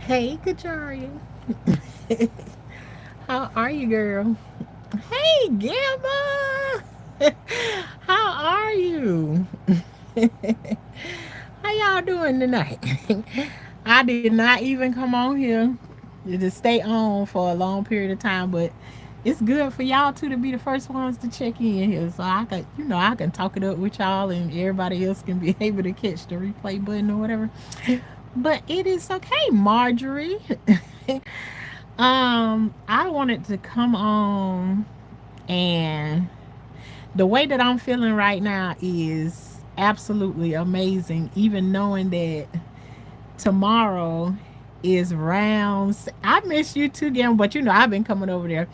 Hey, Kajaria. How are you, girl? Hey, Gamma. How are you? How y'all doing tonight? I did not even come on here to stay on for a long period of time, but it's good for y'all too to be the first ones to check in here, so I can, I can talk it up with y'all, and everybody else can be able to catch the replay button or whatever. But it is okay, Marjorie. I wanted to come on, and the way that I'm feeling right now is absolutely amazing, even knowing that tomorrow is rounds. I miss you too, Gam, but I've been coming over there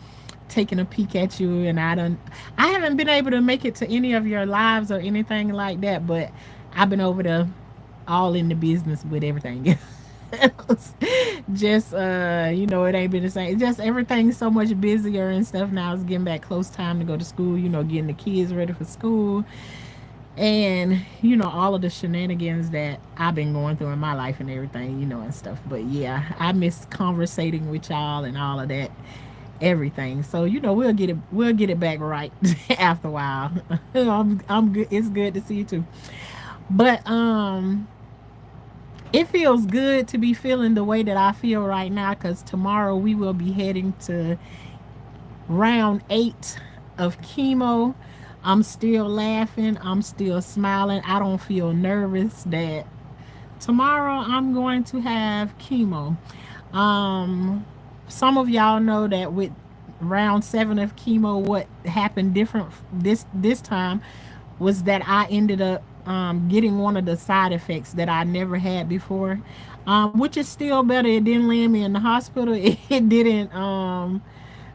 taking a peek at you, and I haven't been able to make it to any of your lives or anything like that, but I've been over there all in the business with everything else. Just it ain't been the same. Just everything's so much busier and stuff now. It's getting back close time to go to school, getting the kids ready for school, and all of the shenanigans that I've been going through in my life and everything, and stuff. But yeah, I miss conversating with y'all and all of that, everything. So we'll get it back right after a while. I'm good. It's good to see you too. But it feels good to be feeling the way that I feel right now, because tomorrow we will be heading to round 8 of chemo. I'm still laughing. I'm still smiling. I don't feel nervous that tomorrow I'm going to have chemo. Um, some of y'all know that with round 7 of chemo, what happened different this time was that I ended up getting one of the side effects that I never had before, which is still better. It didn't land me in the hospital. It didn't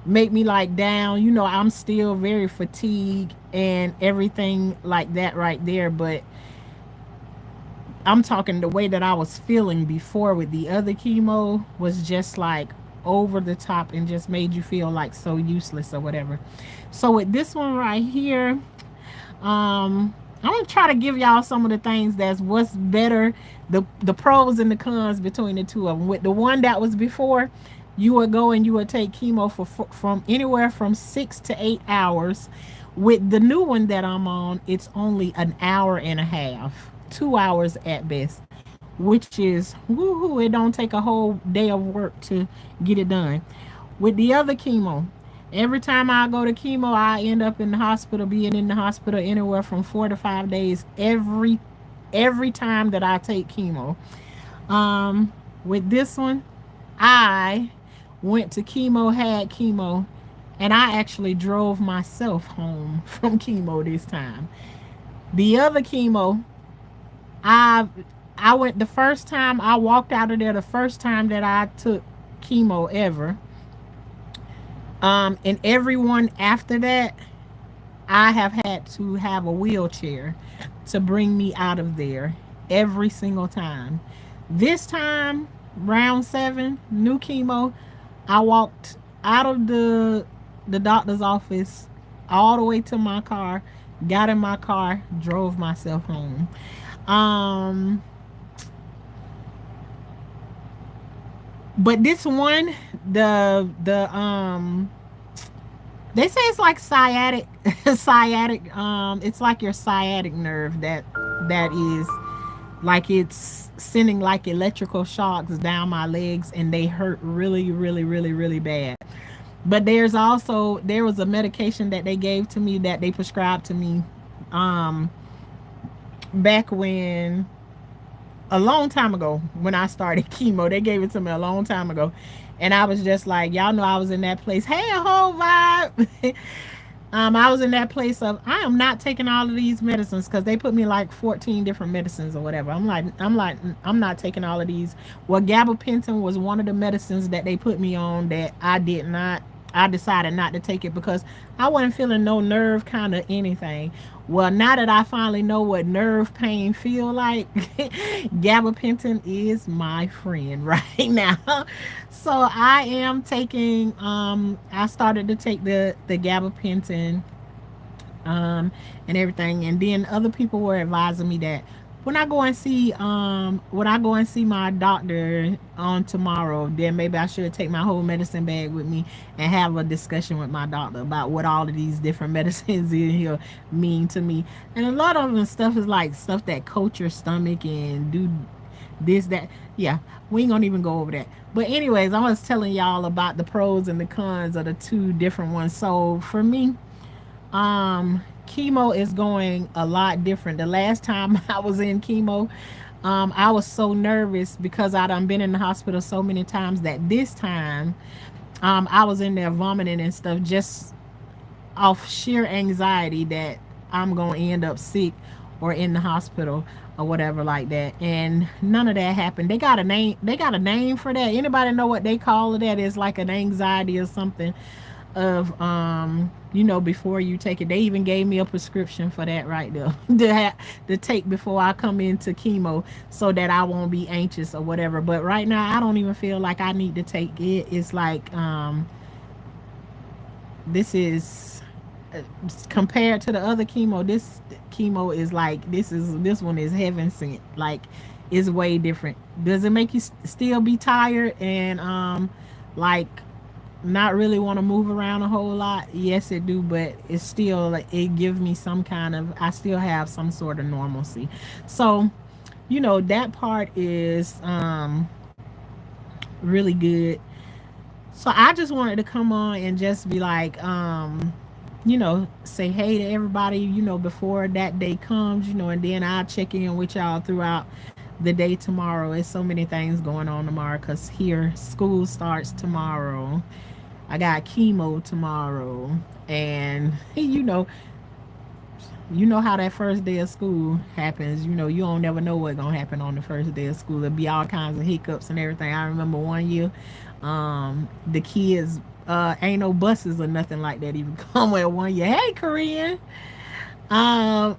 make me like down. I'm still very fatigued and everything like that right there. But I'm talking the way that I was feeling before with the other chemo was just like over the top and just made you feel like so useless or whatever. So with this one right here, I'm gonna try to give y'all some of the things that's what's better, the pros and the cons between the two of them. With the one that was before, you would go and you would take chemo for from anywhere from 6 to 8 hours. With the new one that I'm on, it's only an hour and a half, 2 hours at best, which is woohoo! It don't take a whole day of work to get it done. With the other chemo, every time I go to chemo, I end up in the hospital, being in the hospital anywhere from 4 to 5 days every time that I take chemo. With this one, I went to chemo, had chemo, and I actually drove myself home from chemo this time. The other chemo, I I went the first time I walked out of there, the first time that I took chemo ever. And everyone after that, I have had to have a wheelchair to bring me out of there every single time. This time, round 7, new chemo, I walked out of the doctor's office all the way to my car, got in my car, drove myself home. Um, but this one, the they say it's like sciatic, sciatic. It's like your sciatic nerve that is like it's sending like electrical shocks down my legs, and they hurt really, really, really, really bad. But there was a medication that they gave to me, that they prescribed to me, um, back when a long time ago when I started chemo. They gave it to me a long time ago. And I was just like, y'all know I was in that place. Hey, a whole vibe. I was in that place of I am not taking all of these medicines, because they put me like 14 different medicines or whatever. I'm not taking all of these. Well, gabapentin was one of the medicines that they put me on that I did not. I decided not to take it because I wasn't feeling no nerve kind of anything. Well, now that I finally know what nerve pain feel like, gabapentin is my friend right now. So I am taking. I started to take the gabapentin, and everything, and then other people were advising me that when I go and see my doctor on tomorrow, then maybe I should take my whole medicine bag with me and have a discussion with my doctor about what all of these different medicines in here mean to me. And a lot of them stuff is like stuff that coat your stomach and do this, that. Yeah, we ain't gonna even go over that. But anyways, I was telling y'all about the pros and the cons of the two different ones. So for me, chemo is going a lot different. The last time I was in chemo, I was so nervous because I done been in the hospital so many times that this time, I was in there vomiting and stuff just off sheer anxiety that I'm gonna end up sick or in the hospital or whatever like that. And none of that happened. They got a name. They got a name for that. Anybody know what they call it? That is like an anxiety or something of before you take it. They even gave me a prescription for that right there to take before I come into chemo so that I won't be anxious or whatever. But right now I don't even feel like I need to take it. It's like this is compared to the other chemo, this chemo is like this one is heaven sent. Like it's way different. Does it make you still be tired and like not really want to move around a whole lot? Yes, it do, but it's still like it gives me some kind of, I still have some sort of normalcy. So, that part is really good. So I just wanted to come on and just be like, say hey to everybody, before that day comes, and then I'll check in with y'all throughout the day tomorrow. There's so many things going on tomorrow because here school starts tomorrow. I got chemo tomorrow, and you know how that first day of school happens. You don't never know what's gonna happen on the first day of school. There'll be all kinds of hiccups and everything. I remember one year, the kids, ain't no buses or nothing like that even come with one year. Hey, Korean. Um,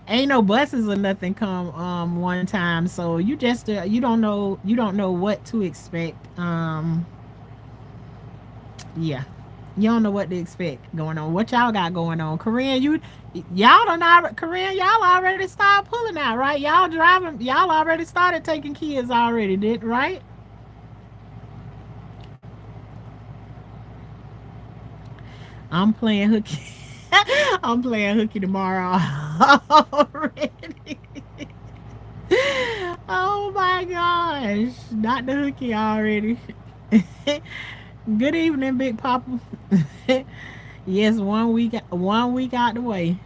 ain't no buses or nothing come one time. So you don't know what to expect. Yeah, you don't know what to expect going on. What y'all got going on? Korean, y'all don't know. Korean, y'all already started pulling out, right? Y'all driving. Y'all already started taking kids already, did right? I'm playing hooky. I'm playing hooky tomorrow already. Oh my gosh, not the hooky already. Good evening, Big Papa. Yes, 1 week out the way.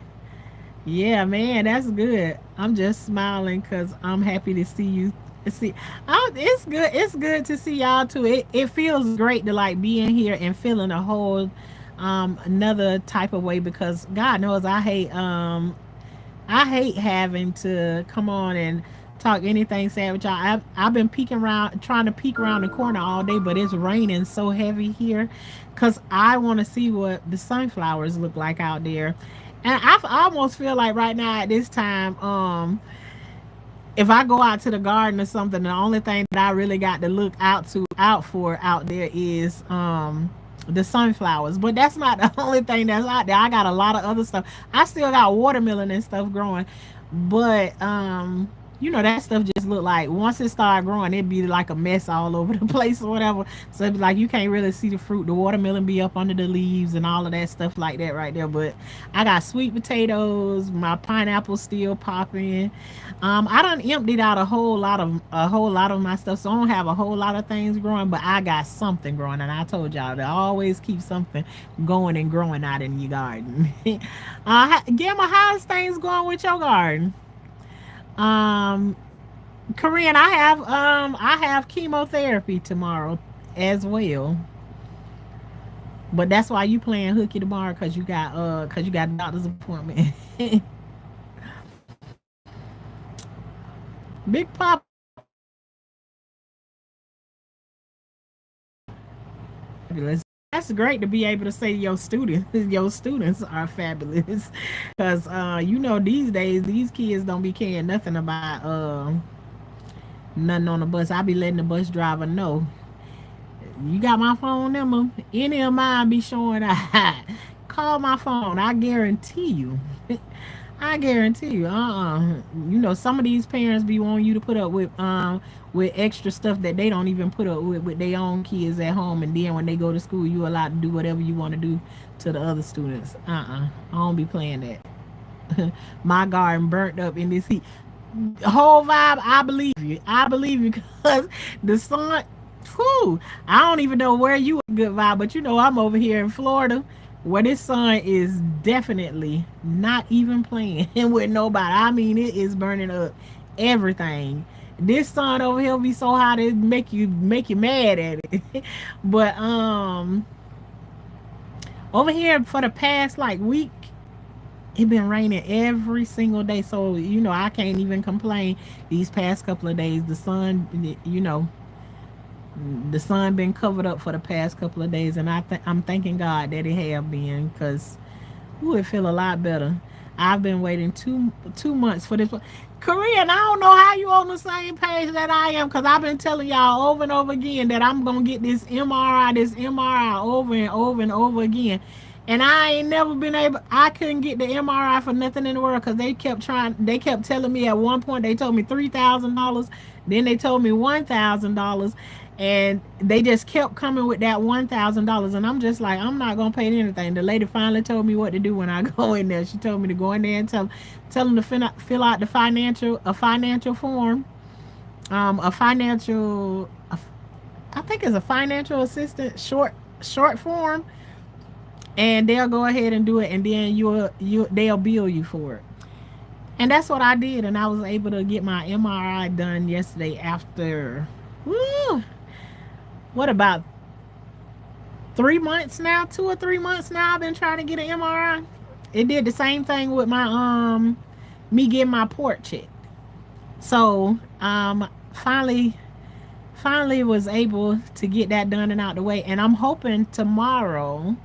Yeah, man, that's good. I'm just smiling because I'm happy to see you. See, it's good. It's good to see y'all too. It feels great to like be in here and feeling a whole another type of way because God knows I hate having to come on and talk anything sad with y'all. I've been peeking around, trying to peek around the corner all day, but it's raining so heavy here because I want to see what the sunflowers look like out there. And I almost feel like right now at this time, if I go out to the garden or something, the only thing that I really got to look out for out there is the sunflowers. But that's not the only thing that's out there. I got a lot of other stuff. I still got watermelon and stuff growing. But that stuff just look like once it started growing, it'd be like a mess all over the place or whatever. So it'd be like you can't really see the fruit. The watermelon be up under the leaves and all of that stuff like that right there. But I got sweet potatoes, my pineapple still popping. I done emptied out a whole lot of my stuff, so I don't have a whole lot of things growing, but I got something growing, and I told y'all to always keep something going and growing out in your garden. Gamma, how's things going with your garden? Um, Korean, I have chemotherapy tomorrow as well. But that's why you playing hooky tomorrow because you got a doctor's appointment. Big Papa, fabulous. That's great to be able to say your students your students are fabulous. Cause these days these kids don't be caring nothing about nothing on the bus. I be letting the bus driver know. You got my phone number? Any of mine be showing out. Call my phone. I guarantee you. I guarantee you. You know, some of these parents be wanting you to put up with extra stuff that they don't even put up with their own kids at home, and then when they go to school, you allowed to do whatever you want to do to the other students. I don't be playing that. My garden burnt up in this heat. Whole vibe, I believe you. I believe you because the sun. Whew, I don't even know where you a good vibe, but you know I'm over here in Florida, where this sun is definitely not even playing with nobody. I mean, it is burning up everything. This sun over here be so hot it make you mad at it. But over here for the past like week, it been raining every single day, so you know I can't even complain. These past couple of days the sun, you know, the sun been covered up for the past couple of days, and I'm thanking God that it have been, because ooh, it feel a lot better. I've been waiting 2 months for this. Korean, I don't know how you on the same page that I am, because I've been telling y'all over and over again that I'm gonna get this MRI over and over and over again. And I ain't never been able. I couldn't get the MRI for nothing in the world because they kept trying. They kept telling me at one point they told me $3,000, then they told me $1,000, and they just kept coming with that $1,000, and I'm just like, I'm not gonna pay anything. The lady finally told me what to do when I go in there. She told me to go in there and tell them to fill out the financial form, a financial, I think it's a financial assistant short form, and they'll go ahead and do it, and then you they'll bill you for it. And that's what I did, and I was able to get my MRI done yesterday after. Woo, what about 3 months now, 2 or 3 months now. I've been trying to get an MRI. It did the same thing with my me getting my port checked. So finally was able to get that done and out the way. And I'm hoping tomorrow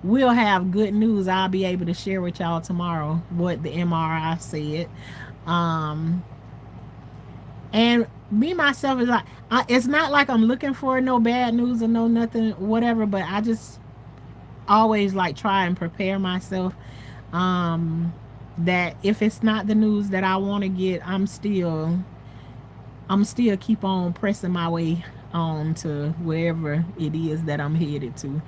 we'll have good news. I'll be able to share with y'all tomorrow what the MRI said. Um and me myself is like, it's not like I'm looking for no bad news or no nothing whatever, but I just always like try and prepare myself, um that if it's not the news that I want to get, I'm still keep on pressing my way on to wherever it is that I'm headed to.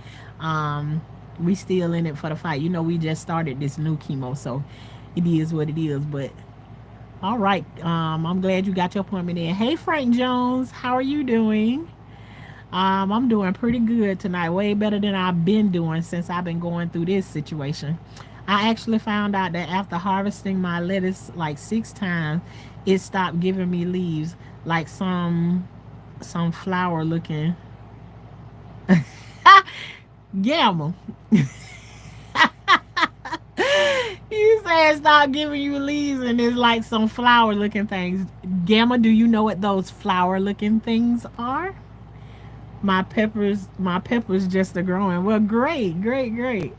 We still in it for the fight. You know, we just started this new chemo, so it is what it is. But all right, I'm glad you got your appointment in. Hey, Frank Jones, how are you doing? I'm doing pretty good tonight, way better than I've been doing since I've been going through this situation. I actually found out that after harvesting my lettuce like 6 times, it stopped giving me leaves, like some flower looking gamma. You say it stopped giving you leaves and it's like some flower looking things. Gamma, do you know what those flower looking things are? My peppers just are growing. Well, great, great, great.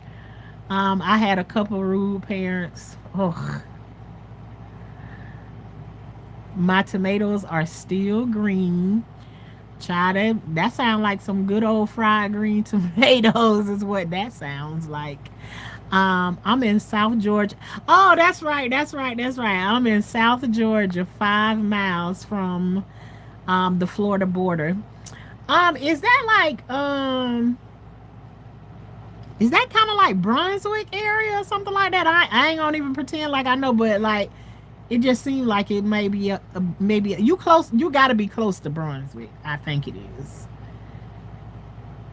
I had a couple rude parents. Oh, my tomatoes are still green. Child, that sounds like some good old fried green tomatoes is what that sounds like. I'm in South Georgia. Oh, that's right, that's right, that's right. I'm in South Georgia, 5 miles from the Florida border. Is that like is that kind of like Brunswick area or something like that? I ain't gonna even pretend like I know, but like it just seemed like it may be you close. You got to be close to Brunswick. I think it is.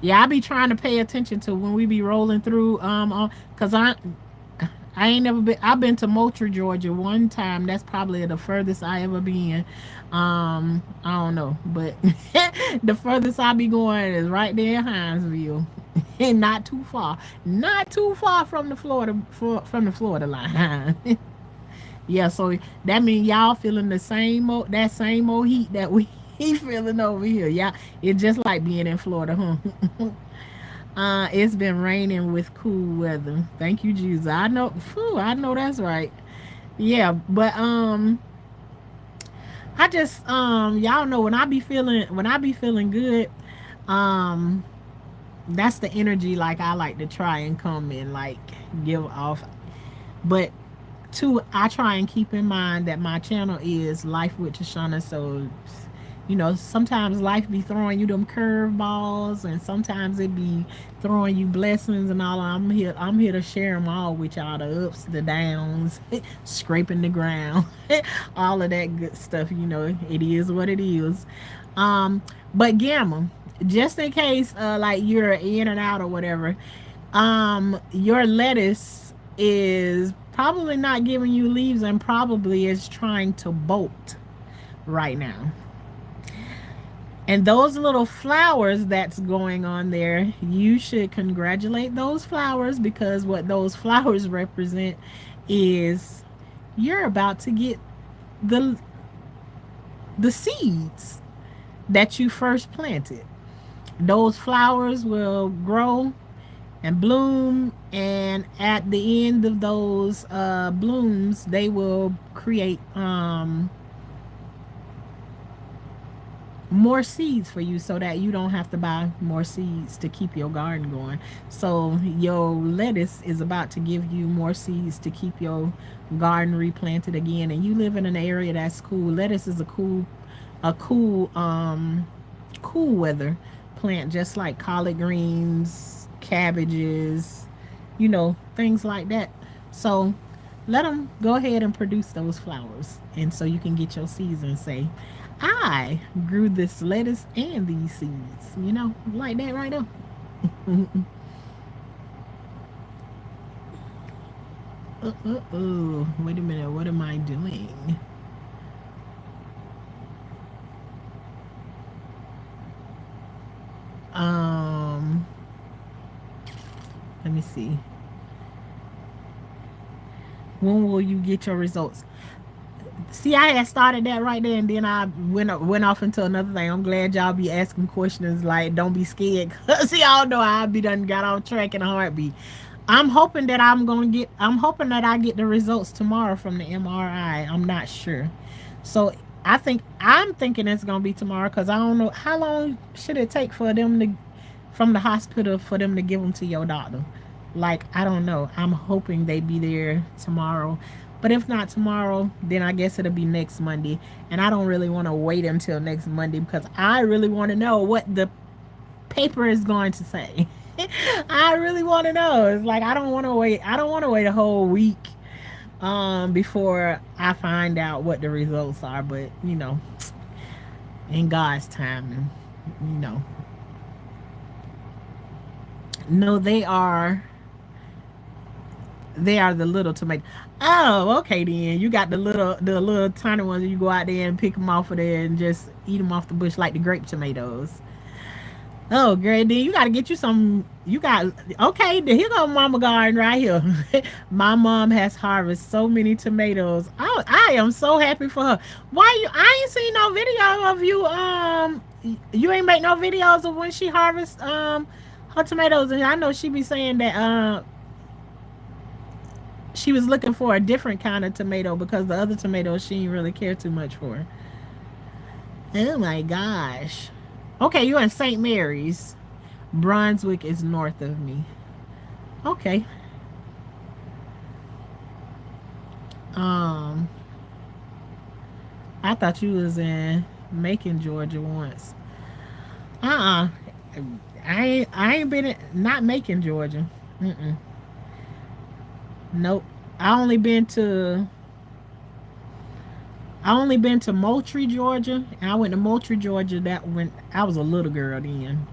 Yeah, I be trying to pay attention to when we be rolling through. Cause I ain't never been. I've been to Moultrie, Georgia, one time. That's probably the furthest I ever been. I don't know, but the furthest I be going is right there in Hinesville, and not too far from the Florida line. Yeah, so that means y'all feeling the same old heat that we he feeling over here. Yeah, it's just like being in Florida, huh? It's been raining with cool weather. Thank you, Jesus. I know that's right. Yeah, but I just y'all know when I be feeling good, um, that's the energy like I like to try and come and like give off. But Two, I try and keep in mind that my channel is Life with Tashanna. So, sometimes life be throwing you them curveballs, and sometimes it be throwing you blessings and all. I'm here to share them all with y'all, the ups, the downs, scraping the ground, all of that good stuff. It is what it is. Um, but Gamma, just in case, like you're in and out or whatever, your lettuce is probably not giving you leaves and probably is trying to bolt right now. And those little flowers that's going on there, you should congratulate those flowers, because what those flowers represent is you're about to get the the seeds that you first planted. Those flowers will grow and bloom, and at the end of those blooms they will create more seeds for you, so that you don't have to buy more seeds to keep your garden going. So your lettuce is about to give you more seeds to keep your garden replanted again. And you live in an area that's cool. Lettuce is a cool weather plant, just like collard greens, cabbages, things like that. So let them go ahead and produce those flowers. And so you can get your seeds and say, I grew this lettuce and these seeds, like that right there. Wait a minute. What am I doing? Um, Let me see. When will you get your results? See, I had started that right there, and then I went off into another thing. I'm glad y'all be asking questions. Like, don't be scared, cause y'all know I be done got off track in a heartbeat. I'm hoping that I get the results tomorrow from the MRI. I'm not sure. So I'm thinking it's gonna be tomorrow, because I don't know how long should it take for them to from the hospital for them to give them to your doctor. Like, I don't know. I'm hoping they be there tomorrow. But if not tomorrow, then I guess it'll be next Monday. And I don't really want to wait until next Monday, because I really want to know what the paper is going to say. I really want to know. It's like, I don't want to wait. I don't want to wait a whole week before I find out what the results are. But, in God's timing, you know. No, they are the little tomato. Oh, okay then. You got the little tiny ones. You go out there and pick them off of there and just eat them off the bush like the grape tomatoes. Oh, great. Then you got to get you some. You got, okay. Then here go Mama Garden right here. My mom has harvested so many tomatoes. I am so happy for her. Why you? I ain't seen no video of you. You ain't make no videos of when she harvests her tomatoes. And I know she be saying that she was looking for a different kind of tomato, because the other tomatoes she didn't really care too much for. Oh my gosh. Okay, you're in St. Mary's. Brunswick is north of me. Okay. Um, I thought you was in Macon, Georgia once. Uh-uh. I ain't been in, not Macon, Georgia. Mm-mm. Nope. I only been to I only been to Moultrie, Georgia, and I went to Moultrie, Georgia that when I was a little girl then.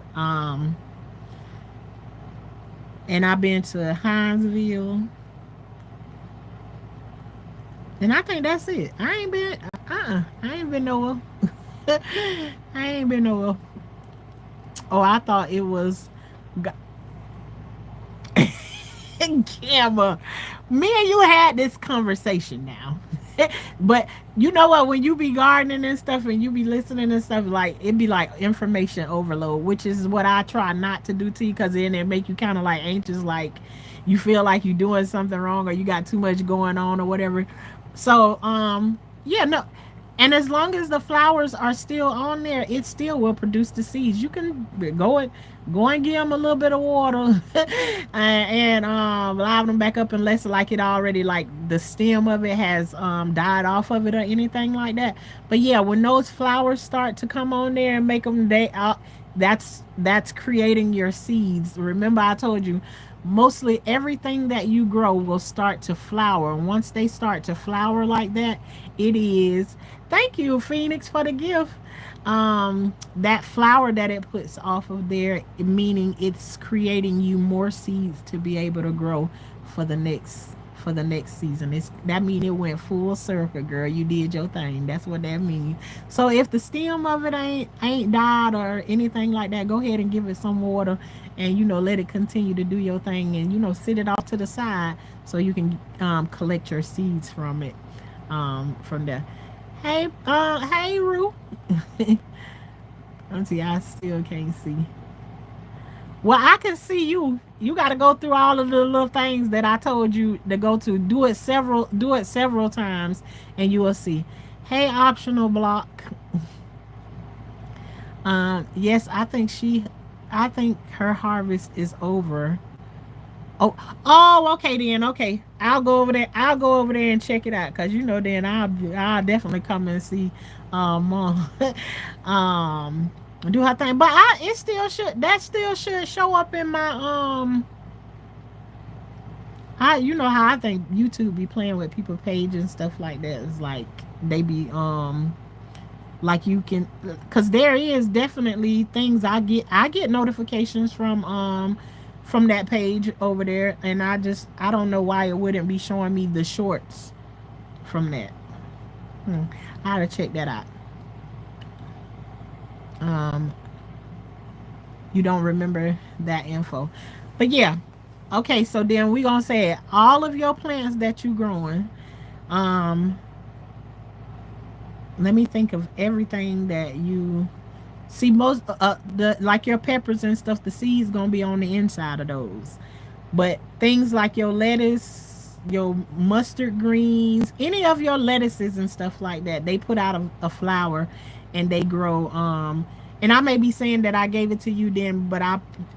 And I've been to Hinesville, and I think that's it. I ain't been nowhere. I ain't been nowhere. Oh, I thought it was Gamma. Me and you had this conversation now. But you know what? When you be gardening and stuff and you be listening and stuff, like, it be like information overload, which is what I try not to do to you, because then it make you kind of like anxious, like you feel like you doing something wrong or you got too much going on or whatever. So, yeah, no. And as long as the flowers are still on there, it still will produce the seeds. You can go and give them a little bit of water, and liven them back up unless like it already like the stem of it has died off of it or anything like that. But yeah, when those flowers start to come on there and make them that's creating your seeds. Remember, I told you mostly everything that you grow will start to flower. Once they start to flower like that, it is. Thank you, Phoenix, for the gift. That flower that it puts off of there, meaning it's creating you more seeds to be able to grow for the next season. It's that mean it went full circle, girl. You did your thing. That's what that means. So if the stem of it ain't died or anything like that, go ahead and give it some water, and let it continue to do your thing, and sit it off to the side so you can collect your seeds from it from there. Hey, Rue. Let's see. I still can't see. Well, I can see you. You got to go through all of the little things that I told you to go to. Do it several times, and you will see. Hey, optional block. Yes, I think her harvest is over. Oh, oh, okay then. Okay, I'll go over there. I'll go over there and check it out, cause then I'll definitely come and see, Mom, um, do her thing. But still should show up in my I how I think YouTube be playing with people page and stuff like that. It's like they be like you can, because there is definitely things I get notifications from that page over there, and I don't know why it wouldn't be showing me the shorts from that. I gotta check that out. um you don't remember that info, but yeah. Okay, so then we gonna say it. All of your plants that you growing, um let me think of everything that you see. Most the like your peppers and stuff, the seeds gonna be on the inside of those. But things like your lettuce, your mustard greens, any of your lettuces and stuff like that, they put out a flower and they grow. And I may be saying that I gave it to you then, but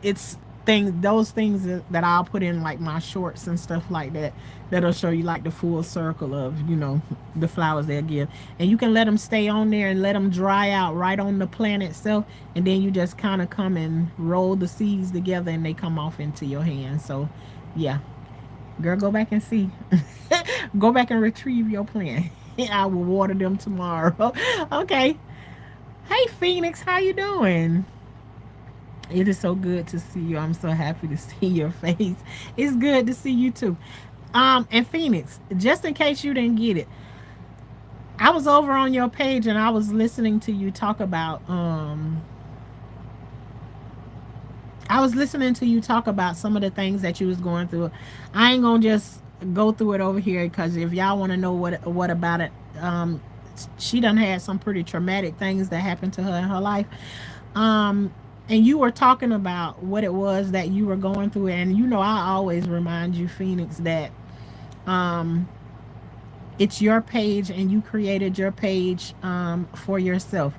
it's those things that I'll put in like my shorts and stuff like that, that'll show you like the full circle of the flowers they'll give. And you can let them stay on there and let them dry out right on the plant itself, and then you just kind of come and roll the seeds together and they come off into your hand. So yeah, girl, go back and see. Go back and retrieve your plant. I will water them tomorrow. Okay. Hey, Phoenix, how you doing? It is so good to see you. I'm so happy to see your face. It's good to see you too. And Phoenix, just in case you didn't get it, I was over on your page and I was listening to you talk about some of the things that you was going through. I ain't gonna just go through it over here, because if y'all want to know what about it, she done had some pretty traumatic things that happened to her in her life. Um, and you were talking about what it was that you were going through, and I always remind you, Phoenix, that um, it's your page and you created your page for yourself.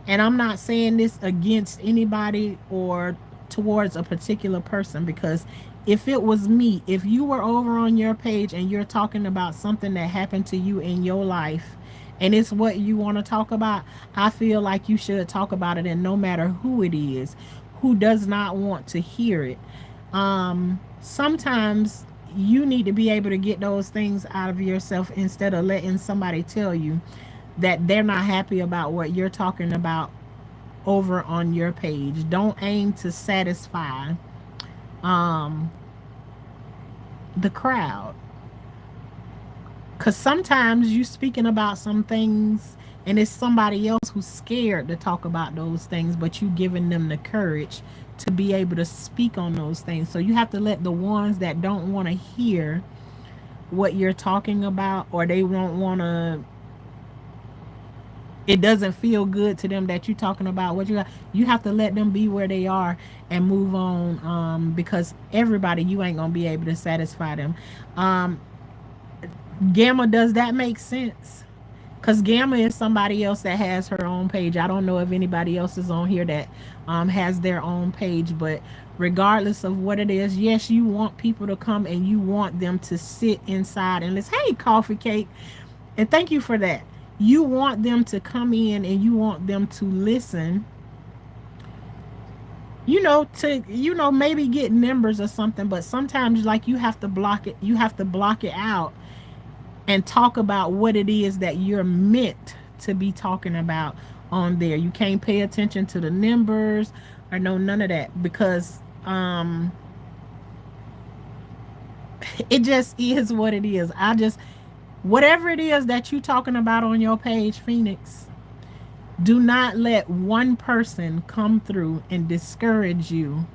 And I'm not saying this against anybody or towards a particular person, because if it was me, if you were over on your page and you're talking about something that happened to you in your life and it's what you want to talk about, I feel like you should talk about it, and no matter who it is who does not want to hear it. Sometimes you need to be able to get those things out of yourself instead of letting somebody tell you that they're not happy about what you're talking about over on your page. Don't aim to satisfy um, the crowd, because sometimes you speaking about some things and it's somebody else who's scared to talk about those things, but you giving them the courage to be able to speak on those things. So you have to let the ones that don't want to hear what you're talking about, or they won't want to, it doesn't feel good to them that you're talking about what you have to let them be where they are and move on, because everybody, you ain't gonna be able to satisfy them. um Gamma, does that make sense? Because Gamma is somebody else that has her own page. I don't know if anybody else is on here that has their own page, but regardless of what it is, yes, you want people to come and you want them to sit inside and listen. Hey, Coffee Cake, and thank you for that. You want them to come in and you want them to listen, to maybe get numbers or something, but sometimes like you have to block it. You have to block it out and talk about what it is that you're meant to be talking about on there. You can't pay attention to the numbers or no none of that, because it just is what it is. I just Whatever it is that you talking about on your page, Phoenix, do not let one person come through and discourage you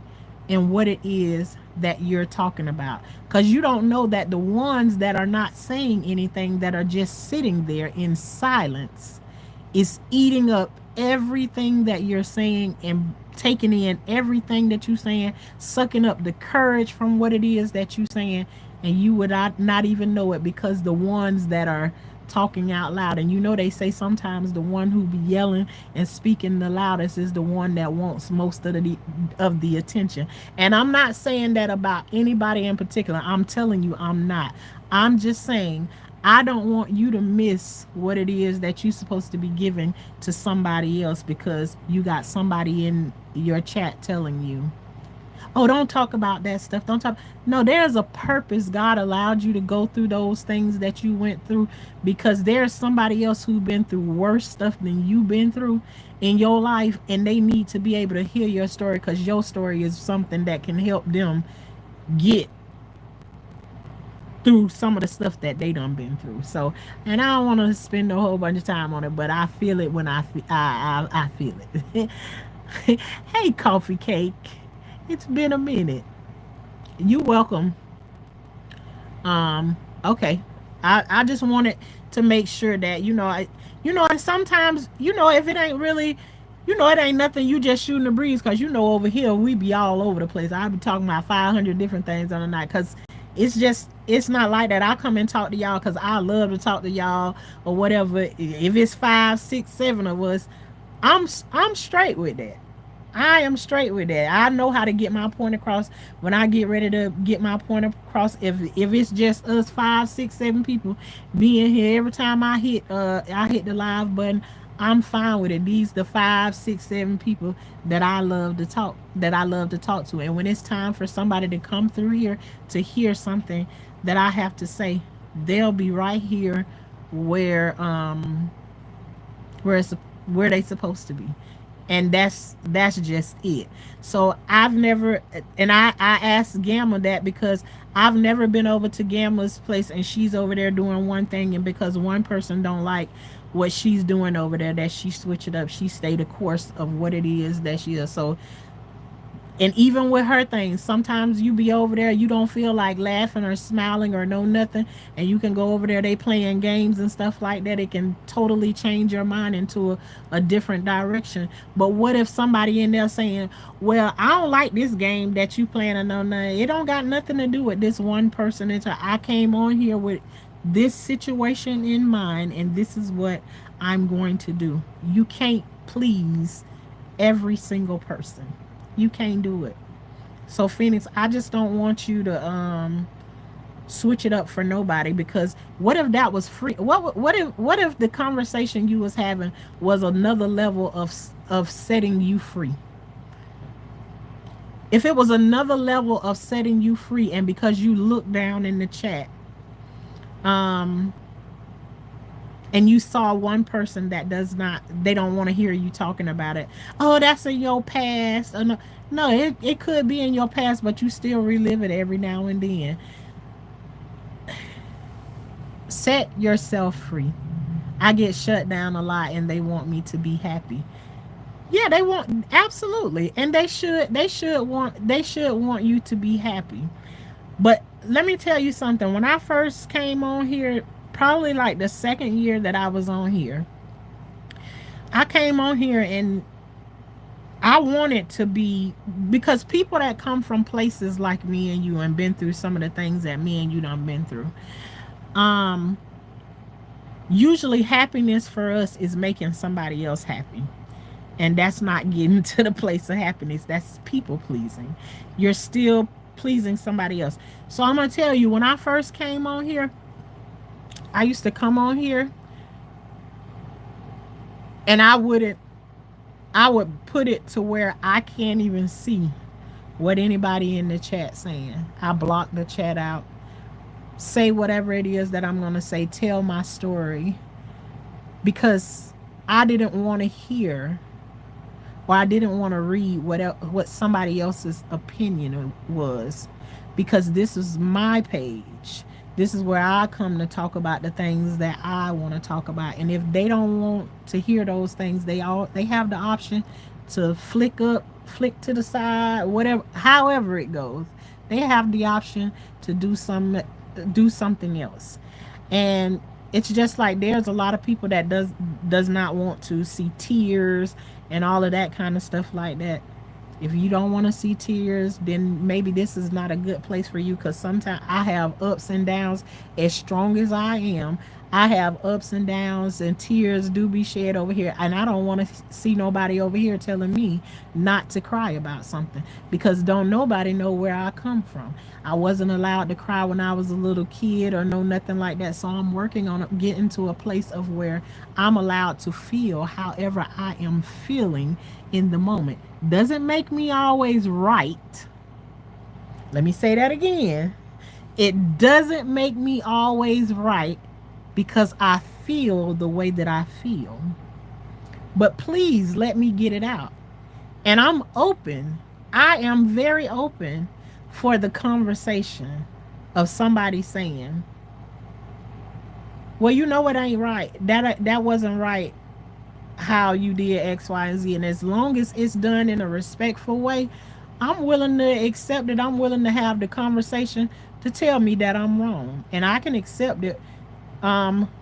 in what it is that you're talking about, because you don't know that the ones that are not saying anything, that are just sitting there in silence, is eating up everything that you're saying and taking in everything that you're saying, sucking up the courage from what it is that you're saying, and you would not even know it, because the ones that are talking out loud, and they say sometimes the one who be yelling and speaking the loudest is the one that wants most of the attention. And I'm not saying that about anybody in particular. I'm telling you, I'm not. I'm just saying I don't want you to miss what it is that you're supposed to be giving to somebody else, because you got somebody in your chat telling you, oh, don't talk about that stuff. Don't talk. No, there's a purpose. God allowed you to go through those things that you went through, because there's somebody else who's been through worse stuff than you've been through in your life, and they need to be able to hear your story, because your story is something that can help them get through some of the stuff that they done been through. So, and I don't want to spend a whole bunch of time on it, but I feel it when I feel it. Hey, Coffee Cake, it's been a minute. You welcome. Okay. I just wanted to make sure that and sometimes if it ain't really, it ain't nothing. You just shooting the breeze, because over here we be all over the place. I be talking about 500 different things on the night, because it's not like that. I come and talk to y'all because I love to talk to y'all or whatever. If it's 5, 6, 7 of us, I'm straight with that. I am straight with that. I know how to get my point across when I get ready to get my point across. If it's just us 5, 6, 7 people being here, every time I hit the live button, I'm fine with it. These the 5, 6, 7 people that I love to talk to. And when it's time for somebody to come through here to hear something that I have to say, they'll be right here where where it's where they supposed to be. And that's just it. So I've never, and I asked Gamma that, because I've never been over to Gamma's place and she's over there doing one thing, and because one person don't like what she's doing over there, that she switch it up. She stay the course of what it is that she is. So, and even with her things, sometimes you be over there, you don't feel like laughing or smiling or no nothing, and you can go over there, they playing games and stuff like that. It can totally change your mind into a different direction. But what if somebody in there saying, well, I don't like this game that you playing, or no, no, it don't got nothing to do with this one person. I came on here with this situation in mind, and this is what I'm going to do. You can't please every single person. You can't do it. So Phoenix, I just don't want you to switch it up for nobody, because what if that was free? What if the conversation you was having was another level of setting you free? If it was another level of setting you free, and because you look down in the chat, um and you saw one person that they don't want to hear you talking about it. Oh, that's in your past. No, no, it could be in your past, but you still relive it every now and then. Set yourself free. I get shut down a lot and they want me to be happy. Yeah, they want, absolutely. And they should want you to be happy. But let me tell you something. When I first came on here, probably like the second year that I was on here, I came on here and I wanted to be, because people that come from places like me and you and been through some of the things that me and you done been through, um, Usually happiness for us is making somebody else happy. And that's not getting to the place of happiness. That's people pleasing. You're still pleasing somebody else. So I'm gonna tell you, when I first came on here, I used to come on here and I would put it to where I can't even see what anybody in the chat saying. I block the chat out, say whatever it is that I'm gonna say, tell my story, because I didn't want to hear, or I didn't want to read what somebody else's opinion was, because this is my page. This is where I come to talk about the things that I want to talk about. And if they don't want to hear those things, they have the option to flick up, flick to the side, whatever, however it goes. They have the option to do something else. And it's just like there's a lot of people that does not want to see tears and all of that kind of stuff like that. If you don't want to see tears, then maybe this is not a good place for you, because sometimes I have ups and downs. As strong as I am, I have ups and downs, and tears do be shed over here. And I don't want to see nobody over here telling me not to cry about something, because don't nobody know where I come from. I wasn't allowed to cry when I was a little kid or no nothing like that. So I'm working on getting to a place of where I'm allowed to feel however I am feeling in the moment. Doesn't make me always right. Let me say that again. It doesn't make me always right, because I feel the way that I feel. But please let me get it out. And I'm open. I am very open for the conversation of somebody saying, well, you know what ain't right. That wasn't right how you did X, Y, and Z. And as long as it's done in a respectful way, I'm willing to accept it. I'm willing to have the conversation to tell me that I'm wrong. And I can accept it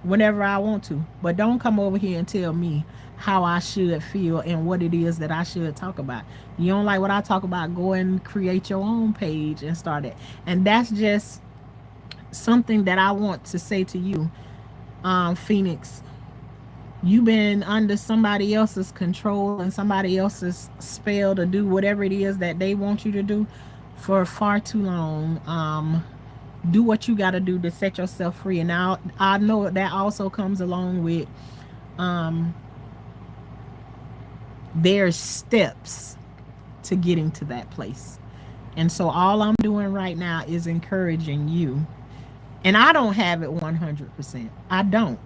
whenever I want to. But don't come over here and tell me how I should feel and what it is that I should talk about. You don't like what I talk about, go and create your own page and start it. And that's just something that I want to say to you, Phoenix. You've been under somebody else's control and somebody else's spell to do whatever it is that they want you to do for far too long. Do what you got to do to set yourself free. And now I know that also comes along with there's steps to getting to that place. And so all I'm doing right now is encouraging you. And I don't have it 100%. I don't.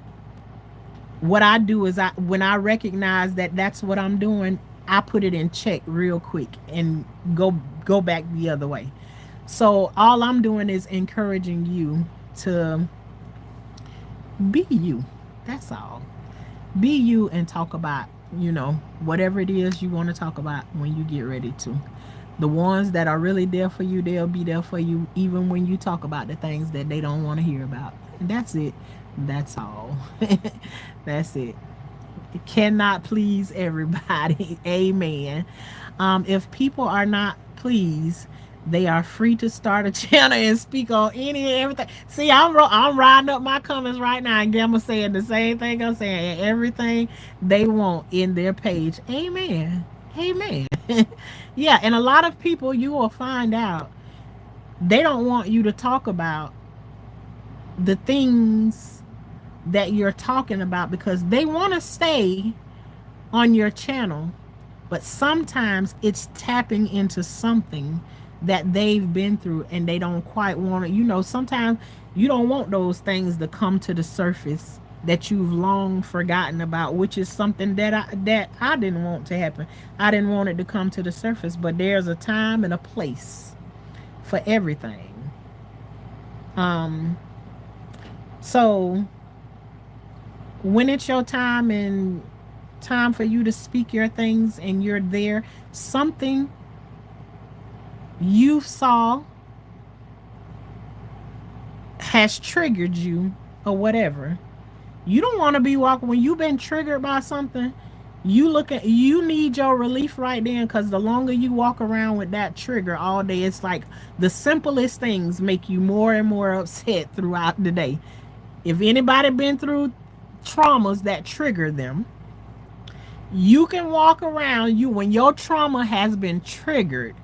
What I do is, when I recognize that that's what I'm doing, I put it in check real quick and go back the other way. So all I'm doing is encouraging you to be you. That's all. Be you and talk about, whatever it is you want to talk about when you get ready to. The ones that are really there for you, they'll be there for you even when you talk about the things that they don't want to hear about. And that's it. That's all. That's it. It cannot please everybody. Amen. If people are not pleased, they are free to start a channel and speak on any and everything. See, I'm riding up my comments right now, and Gamma saying the same thing I'm saying. Everything they want in their page. Amen. Amen. Yeah, and a lot of people, you will find out, they don't want you to talk about the things that you're talking about, because they want to stay on your channel, but sometimes it's tapping into something that they've been through and they don't quite want to. Sometimes you don't want those things to come to the surface that you've long forgotten about, which is something that I didn't want to happen. I didn't want it to come to the surface, but there's a time and a place for everything. So when it's your time and time for you to speak your things and you're there, something you saw has triggered you or whatever. You don't want to be walking when you've been triggered by something. You need your relief right then, because the longer you walk around with that trigger all day, it's like the simplest things make you more and more upset throughout the day. If anybody been through traumas that trigger them. You can walk around, you when your trauma has been triggered,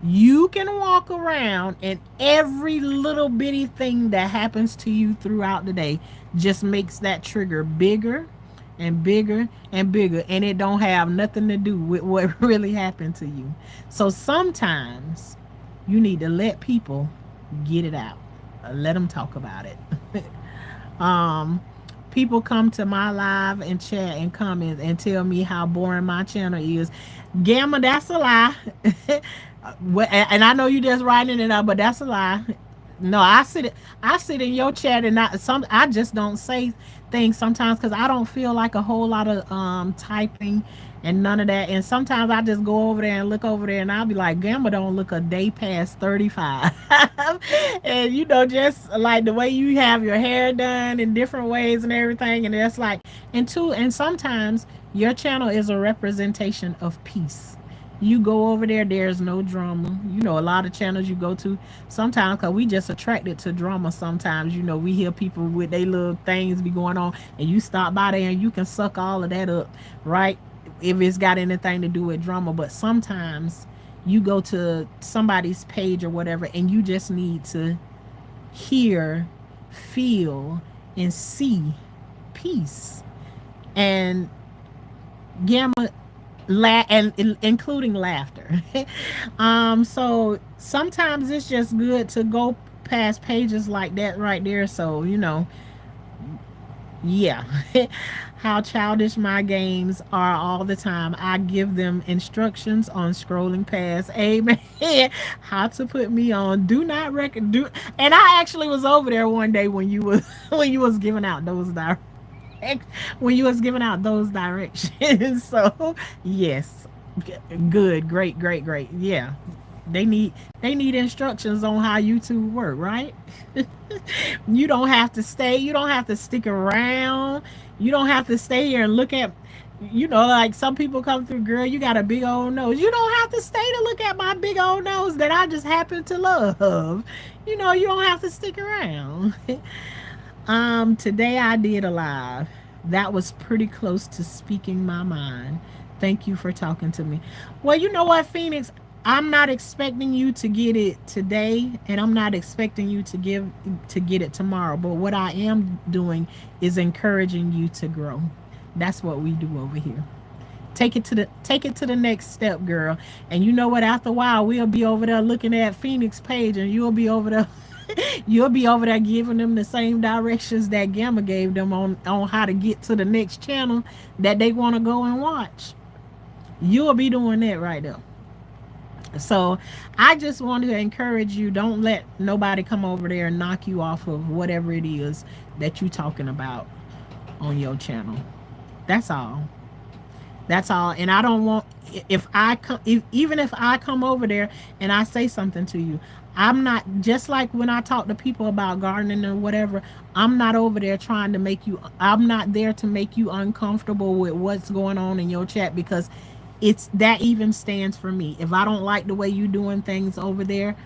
you can walk around and every little bitty thing that happens to you throughout the day just makes that trigger bigger and bigger and bigger, and it don't have nothing to do with what really happened to you. So sometimes you need to let people get it out. Let them talk about it. um People come to my live and chat and comment and tell me how boring my channel is. Gamma, that's a lie. And I know you just writing it up, but that's a lie. No, I sit in your chat and I just don't say things sometimes because I don't feel like a whole lot of typing and none of that. And sometimes I just go over there and look over there and I'll be like, Gamma don't look a day past 35. And just like the way you have your hair done in different ways and everything, and it's like, and sometimes your channel is a representation of peace. You go over there, there's no drama. A lot of channels you go to sometimes, because we just attracted to drama sometimes. We hear people with their little things be going on, and you stop by there and you can suck all of that up, right? If it's got anything to do with drama. But sometimes you go to somebody's page or whatever, and you just need to hear, feel, and see peace. And Gamma and including laughter. So sometimes it's just good to go past pages like that right there. So yeah. How childish my games are all the time. I give them instructions on scrolling past. Amen. How to put me on do not do. And I actually was over there one day when you was when you was giving out those when you was giving out those directions. So yes, good, great, great, great. Yeah, they need instructions on how YouTube work, right? You don't have to stay. You don't have to stick around. You don't have to stay here and look at. Like some people come through, girl, you got a big old nose. You don't have to stay to look at my big old nose that I just happen to love. You don't have to stick around. Today I did a live. That was pretty close to speaking my mind. Thank you for talking to me. Well, you know what, Phoenix? I'm not expecting you to get it today, and I'm not expecting you to get it tomorrow. But what I am doing is encouraging you to grow. That's what we do over here. Take it to the next step, girl. And you know what? After a while, we'll be over there looking at Phoenix page, and you'll be over there. You'll be over there giving them the same directions that Gamma gave them on how to get to the next channel that they want to go and watch. You'll be doing that right there. So I just want to encourage you, don't let nobody come over there and knock you off of whatever it is that you're talking about on your channel. That's all. That's all. And I don't want, if I come, even if I come over there and I say something to you, I'm not, just like when I talk to people about gardening or whatever, I'm not over there trying to I'm not there to make you uncomfortable with what's going on in your chat, because it's that even stands for me. If I don't like the way you doing things over there,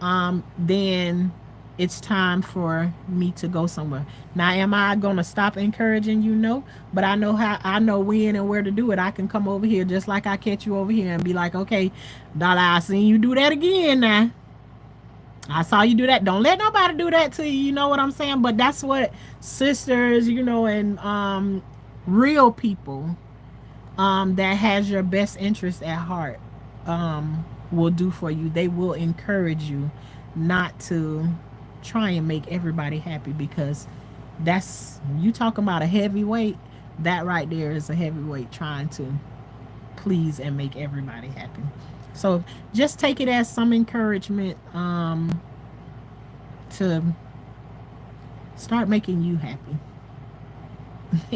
then it's time for me to go somewhere. Now, am I gonna stop encouraging you? No, but I know when and where to do it. I can come over here just like I catch you over here and be like, okay, Dada, I seen you do that again now. I saw you do that. Don't let nobody do that to you. You know what I'm saying? But that's what sisters, and real people that has your best interest at heart will do for you. They will encourage you not to try and make everybody happy, because that's, you talking about a heavyweight. That right there is a heavyweight trying to please and make everybody happy. So just take it as some encouragement to start making you happy.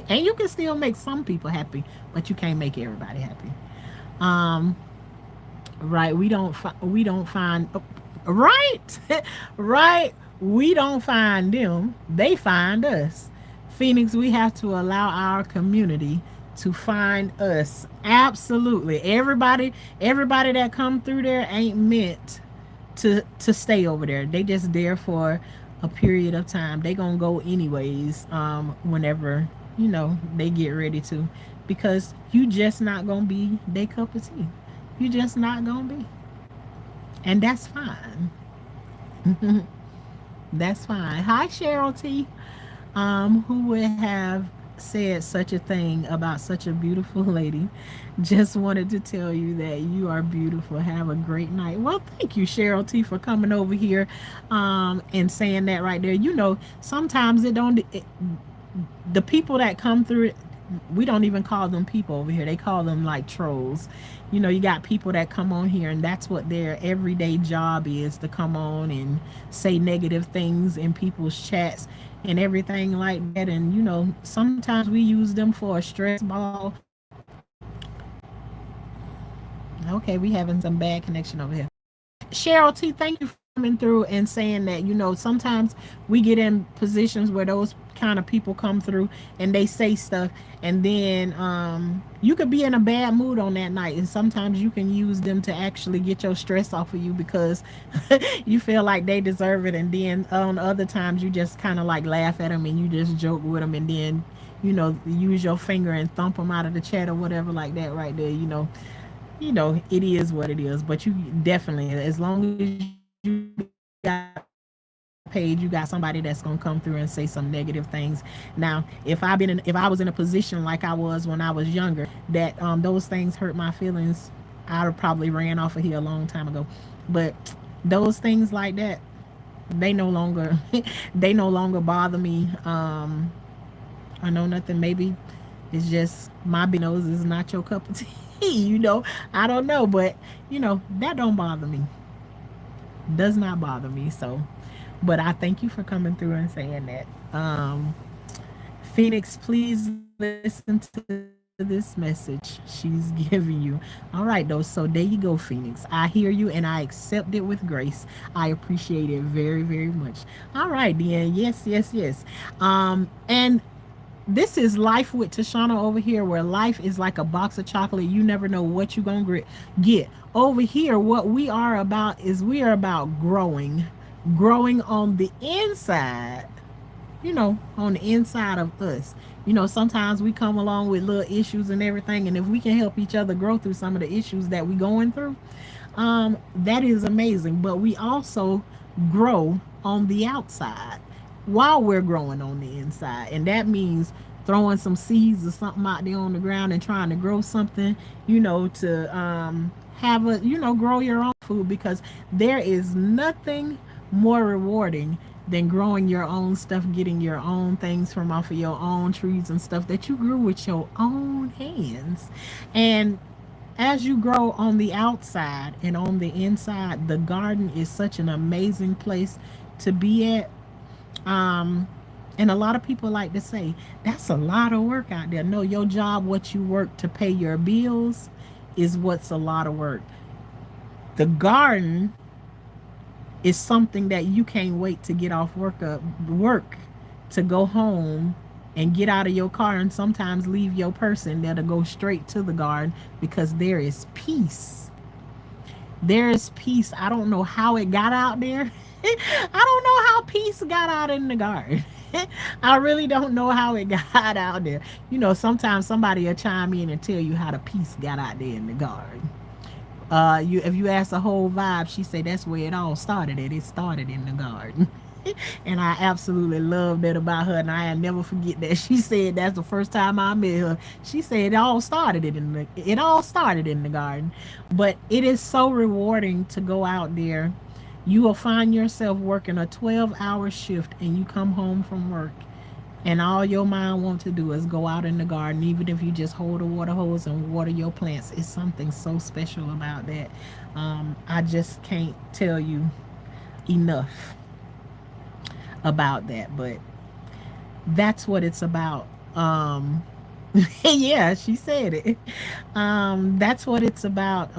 And you can still make some people happy, but you can't make everybody happy. Um, right? We don't find right, right. We don't find them; they find us. Phoenix, we have to allow our community to find us. Absolutely, everybody that come through there ain't meant to stay over there. They just there for a period of time. They gonna go anyways. Whenever they get ready to, because you just not gonna be their cup of tea. You just not gonna be, and that's fine. That's fine. Hi, Cheryl T. Who would have said such a thing about such a beautiful lady? Just wanted to tell you that you are beautiful. Have a great night. Well, thank you, Cheryl T, for coming over here, and saying that right there. Sometimes it don't. The people that come through it, we don't even call them people over here. They call them like trolls. You got people that come on here, and that's what their everyday job is, to come on and say negative things in people's chats and everything like that. And sometimes we use them for a stress ball. Okay, we having some bad connection over here. Cheryl T, thank you for coming through and saying that, sometimes we get in positions where those kind of people come through and they say stuff, and then you could be in a bad mood on that night, and sometimes you can use them to actually get your stress off of you, because you feel like they deserve it. And then on other times you just kind of like laugh at them and you just joke with them, and then use your finger and thump them out of the chat or whatever like that right there. It is what it is. But you definitely, as long as you got a page, you got somebody that's gonna come through and say some negative things. Now, if I was in a position like I was when I was younger, that those things hurt my feelings, I'd have probably ran off of here a long time ago. But those things like that, they no longer they no longer bother me. I know nothing. Maybe it's just my big nose is not your cup of tea. I don't know, but that don't bother me. Does not bother me. So, but I thank you for coming through and saying that. Phoenix, please listen to this message she's giving you. All right, though. So there you go, Phoenix. I hear you and I accept it with grace. I appreciate it very, very much. All right, then. Yes, yes, yes. And this is Life with Tashanna over here, where life is like a box of chocolate. You never know what you're going to get. Over here, what we are about is we are about growing on the inside, on the inside of us. Sometimes we come along with little issues and everything, and if we can help each other grow through some of the issues that we going through, that is amazing. But we also grow on the outside while we're growing on the inside, and that means throwing some seeds or something out there on the ground and trying to grow something, to have a grow your own food, because there is nothing more rewarding than growing your own stuff, getting your own things from off of your own trees and stuff that you grew with your own hands. And as you grow on the outside and on the inside, the garden is such an amazing place to be at. um and a lot of people like to say that's a lot of work out there. No, your job, what you work to pay your bills, is what's a lot of work. The garden is something that you can't wait to get off work, to go home and get out of your car, and sometimes leave your person there to go straight to the garden, because there is peace. There is peace. I don't know how it got out there. I don't know how peace got out in the garden. I really don't know how it got out there. Sometimes somebody will chime in and tell you how the peace got out there in the garden. If you ask the whole vibe, she said that's where it all started. It started in the garden. And I absolutely love that about her, and I never forget that. She said that's the first time I met her. She said it all started in the garden. But it is so rewarding to go out there. You will find yourself working a 12-hour shift, and you come home from work, and all your mind wants to do is go out in the garden, even if you just hold a water hose and water your plants. It's something so special about that. I just can't tell you enough about that, but that's what it's about. Yeah, she said it. That's what it's about.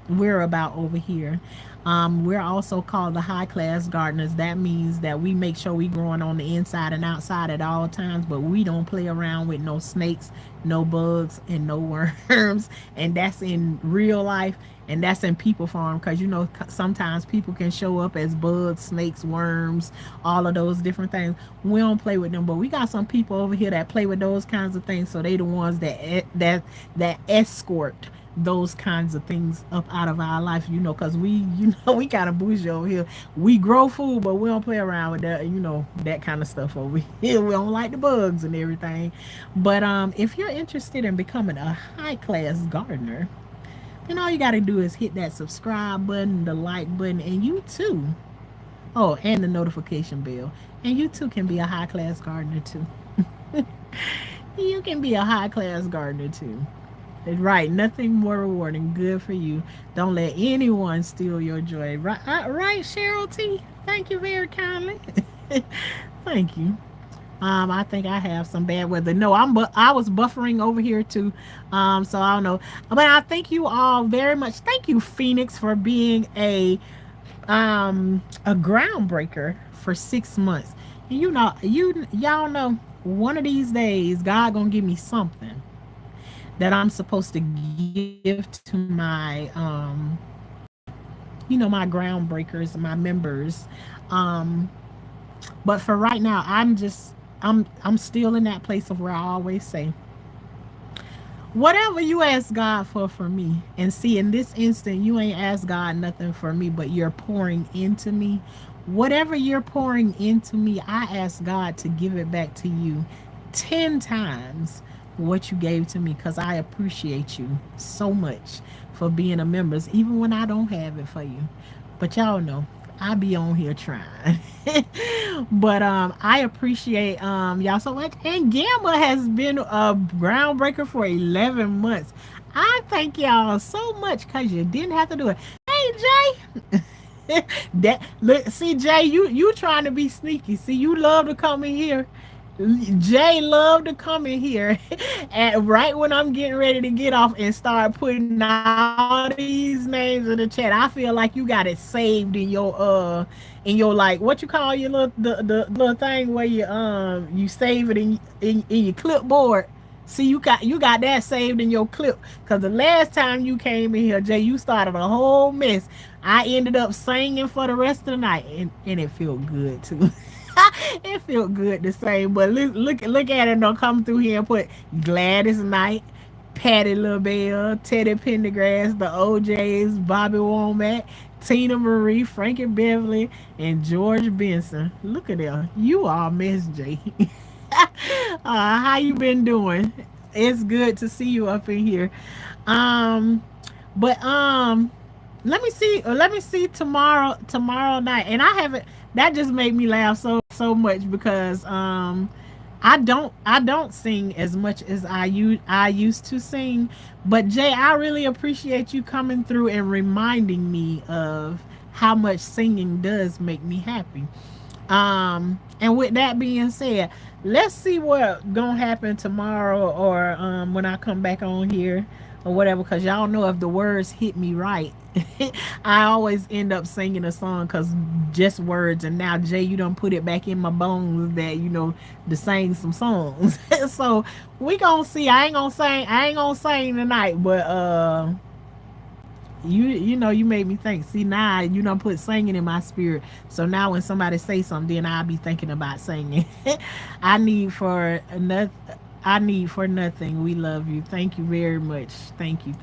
we're about over here. We're also called the high class gardeners. That means that we make sure we growing on the inside and outside at all times, but we don't play around with no snakes, no bugs, and no worms. And that's in real life, and that's in people farm, because you know sometimes people can show up as bugs, snakes, worms, all of those different things. We don't play with them, but we got some people over here that play with those kinds of things. So they the ones that escort those kinds of things up out of our life, you know, because we, you know, we kind of bougie over here. We grow food, but we don't play around with that, you know, that kind of stuff over here. We don't like the bugs and everything. But if you're interested in becoming a high class gardener, then all you got to do is hit that subscribe button, the like button, and you too. Oh, and the notification bell. And you too can be a high class gardener too. You can be a high class gardener too. Right, nothing more rewarding. Good for you. Don't let anyone steal your joy. Right, right, Cheryl T. Thank you very kindly. Thank you. I think I have some bad weather. No, I was buffering over here too. So I don't know. But I thank you all very much. Thank you, Phoenix, for being a groundbreaker for 6 months. And y'all know one of these days God gonna give me something that I'm supposed to give to my groundbreakers, my members. Um, but for right now, I'm still in that place of where I always say, whatever you ask God for me, and see, in this instant, you ain't asked God nothing for me, but you're pouring into me. Whatever you're pouring into me, I ask God to give it back to you 10 times what you gave to me, because I appreciate you so much for being a member, even when I don't have it for you. But y'all know I be on here trying. But I appreciate y'all so much. And Gamma has been a groundbreaker for 11 months. I thank y'all so much because you didn't have to do it. Hey Jay. That look, see Jay, you trying to be sneaky. See, you love to come in here. Jay love to come in here and right when I'm getting ready to get off and start putting all these names in the chat. I feel like you got it saved in your like, what you call your little the little thing where you save it in your clipboard. See, you got that saved in your clip, because the last time you came in here, Jay, you started a whole mess. I ended up singing for the rest of the night, and it felt good too. It felt good to sing. But look at it, don't come through here and put Gladys Knight, Patty LaBelle, Teddy Pendergrass, the OJs, Bobby Womack, Tina Marie, Frankie Beverly, and George Benson. Look at them. You all Miss J. How you been doing? It's good to see you up in here. Um, but let me see tomorrow night. And I haven't, that just made me laugh so much because I don't sing as much as I used to sing. But Jay, I really appreciate you coming through and reminding me of how much singing does make me happy. And with that being said, let's see what gonna happen tomorrow, or when I come back on here or whatever, because y'all know if the words hit me right, I always end up singing a song because just words. And now Jay, you don't put it back in my bones that to sing some songs. So we gonna see. I ain't gonna sing tonight, but you made me think. See, now you don't put singing in my spirit. So now when somebody say something, then I'll be thinking about singing. I need for nothing. I need for nothing. We love you. Thank you very much. Thank you.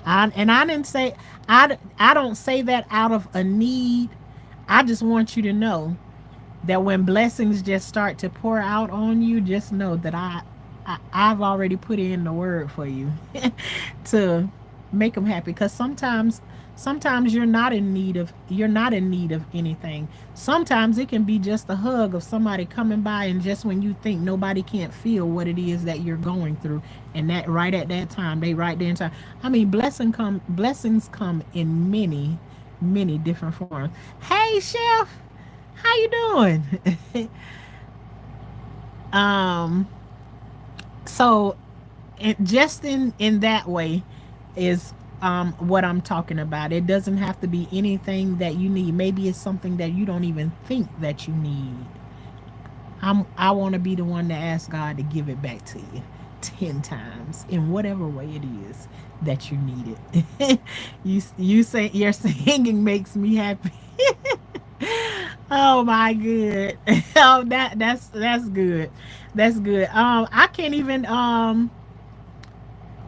I didn't say I don't say that out of a need. I just want you to know that when blessings just start to pour out on you, just know that I've already put in the word for you to make them happy. Because sometimes you're not in need of anything. Sometimes it can be just a hug of somebody coming by, and just when you think nobody can't feel what it is that you're going through, and that right at that time they right there in time. I mean, blessings come in many different forms. Hey chef, how you doing? um so just in that way is what I'm talking about. It doesn't have to be anything that you need. Maybe it's something that you don't even think that you need. I want to be the one to ask God to give it back to you 10 times in whatever way it is that you need it. You say your singing makes me happy. Oh my good. Oh, that's good. That's good. I can't even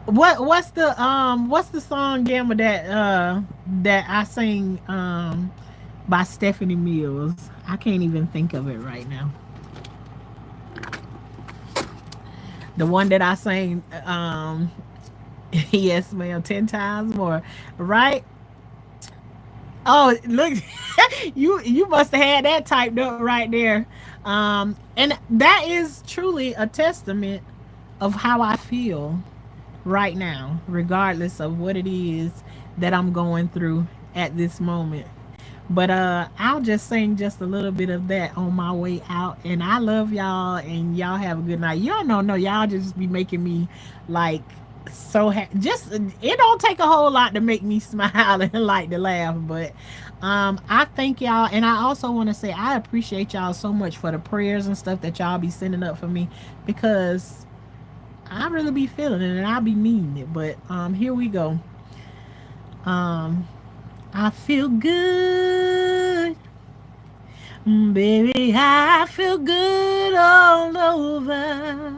what's the song, Gamma, that I sing by Stephanie Mills. I can't even think of it right now. The one that I sang, yes, ma'am, 10 times more, right? Oh, look, you must have had that typed up right there, and that is truly a testament of how I feel right now, regardless of what it is that I'm going through at this moment. But I'll just sing just a little bit of that on my way out. And I love y'all, and y'all have a good night. Y'all don't know, y'all just be making me like just it don't take a whole lot to make me smile and like to laugh. But I thank y'all, and I also want to say I appreciate y'all so much for the prayers and stuff that y'all be sending up for me, because I really be feeling it and I be needing it. But here we go. Um I feel good, baby. I feel good all over.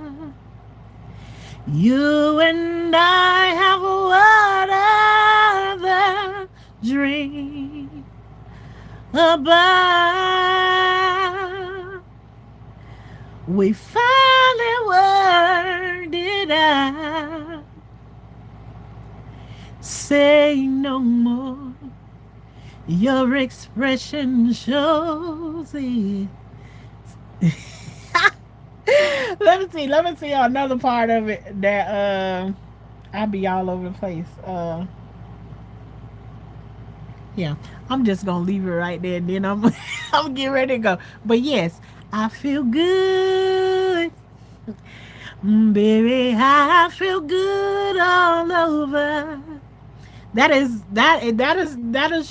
You and I have whatever dream about. We finally worked it out. Say no more. Your expression shows it. Let me see another part of it that I be all over the place. Yeah, I'm just gonna leave it right there, and then I'm getting ready to go. But yes, I feel good, baby. I feel good all over. That is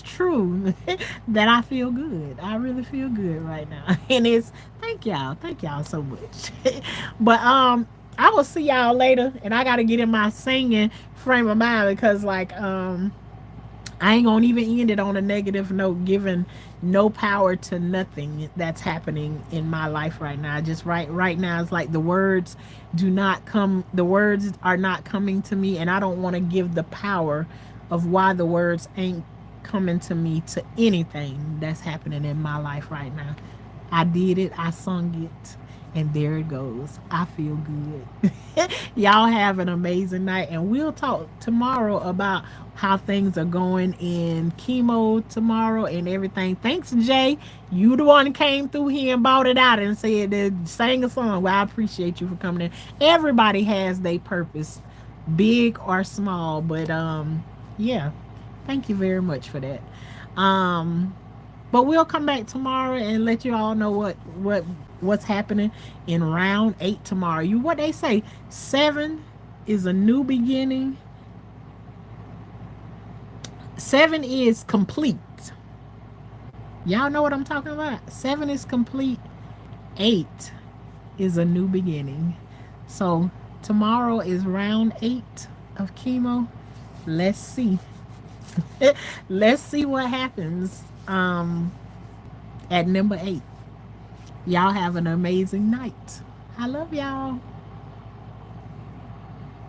true. That I feel good. I really feel good right now. And it's thank y'all so much. But I will see y'all later, and I gotta get in my singing frame of mind, because like I ain't gonna even end it on a negative note, giving no power to nothing that's happening in my life right now. Just right now, it's like the words are not coming to me, and I don't want to give the power of why the words ain't coming to me to anything that's happening in my life right now. I did it, I sung it, and there it goes. I feel good. Y'all have an amazing night, and we'll talk tomorrow about how things are going in chemo tomorrow and everything. Thanks, Jay. You the one that came through here and bought it out and said that sang a song. Well, I appreciate you for coming in. Everybody has their purpose, big or small, but yeah. Thank you very much for that. Um but we'll come back tomorrow and let you all know what's happening in round 8 tomorrow. You what they say, 7 is a new beginning. 7 is complete. Y'all know what I'm talking about. 7 is complete. 8 is a new beginning. So tomorrow is round 8 of chemo. Let's see. Let's see what happens at number 8. Y'all have an amazing night. I love y'all.